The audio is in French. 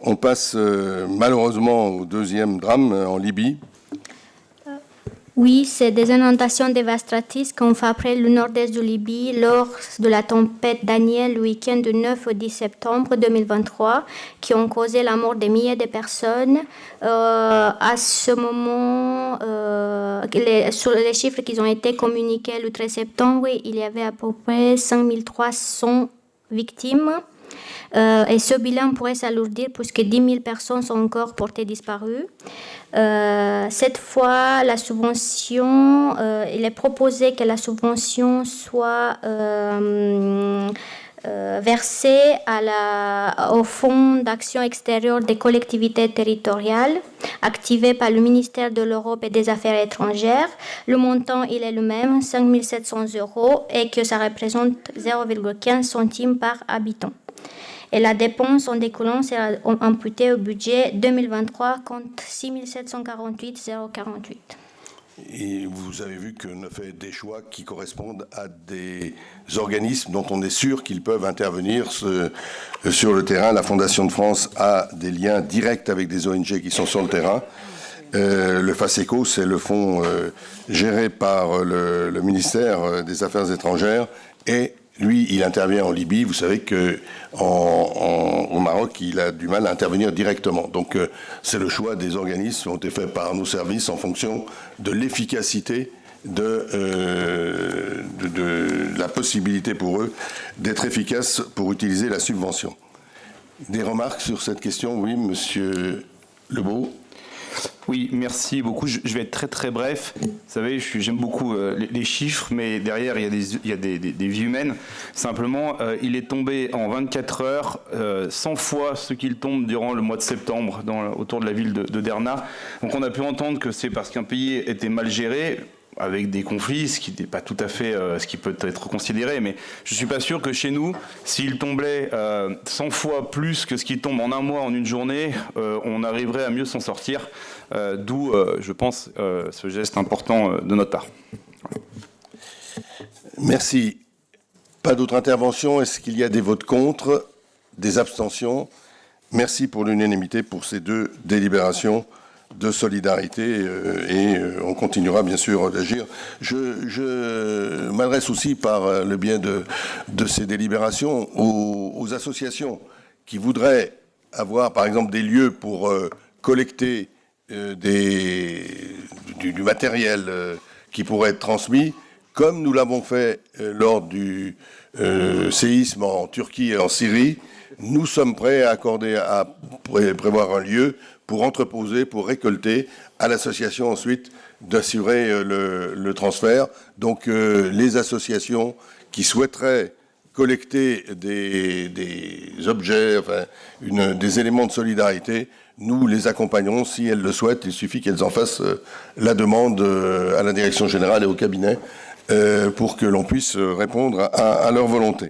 On passe malheureusement au deuxième drame en Libye. Oui, c'est des inondations dévastatrices qui ont frappé le nord-est de Libye lors de la tempête Daniel le week-end du 9 au 10 septembre 2023, qui ont causé la mort de milliers de personnes. À ce moment, sur les chiffres qui ont été communiqués le 13 septembre, il y avait à peu près 5300 victimes. Et ce bilan pourrait s'alourdir puisque 10 000 personnes sont encore portées disparues. Cette fois, la subvention, il est proposé que la subvention soit versée au Fonds d'action extérieure des collectivités territoriales, activé par le ministère de l'Europe et des Affaires étrangères. Le montant, il est le même, 5 700 €, et que ça représente 0,15 centimes par habitant. Et la dépense en découlant sera imputée au budget 2023 contre 6 748,048. Et vous avez vu qu'on a fait des choix qui correspondent à des organismes dont on est sûr qu'ils peuvent intervenir sur le terrain. La Fondation de France a des liens directs avec des ONG qui sont sur le terrain. Le FASECO, c'est le fonds géré par le ministère des Affaires étrangères, et lui, il intervient en Libye. Vous savez qu'au Maroc, il a du mal à intervenir directement. Donc, c'est le choix des organismes qui ont été faits par nos services en fonction de l'efficacité de la possibilité pour eux d'être efficaces pour utiliser la subvention. Des remarques sur cette question? Oui, Monsieur Lebeau. Oui, merci beaucoup. Je vais être très très bref. Vous savez, j'aime beaucoup les chiffres, mais derrière, il y a des vies humaines. Simplement, il est tombé en 24 heures 100 fois ce qu'il tombe durant le mois de septembre autour de la ville de Derna. Donc on a pu entendre que c'est parce qu'un pays était mal géré, avec des conflits, ce qui n'est pas tout à fait ce qui peut être considéré, mais je ne suis pas sûr que chez nous, s'il tombait 100 fois plus que ce qui tombe en un mois, en une journée, on arriverait à mieux s'en sortir, d'où, je pense, ce geste important de notre part. Merci. Pas d'autres interventions? Est-ce qu'il y a des votes contre, des abstentions? Merci pour l'unanimité pour ces deux délibérations de solidarité, et on continuera bien sûr d'agir. Je m'adresse aussi par le biais de ces délibérations aux associations qui voudraient avoir par exemple des lieux pour collecter du matériel qui pourrait être transmis, comme nous l'avons fait lors du séisme en Turquie et en Syrie. Nous sommes prêts à prévoir un lieu pour entreposer, pour récolter, à l'association ensuite d'assurer le transfert. Donc les associations qui souhaiteraient collecter des objets, enfin des éléments de solidarité, nous les accompagnerons si elles le souhaitent. Il suffit qu'elles en fassent la demande à la direction générale et au cabinet pour que l'on puisse répondre à leur volonté.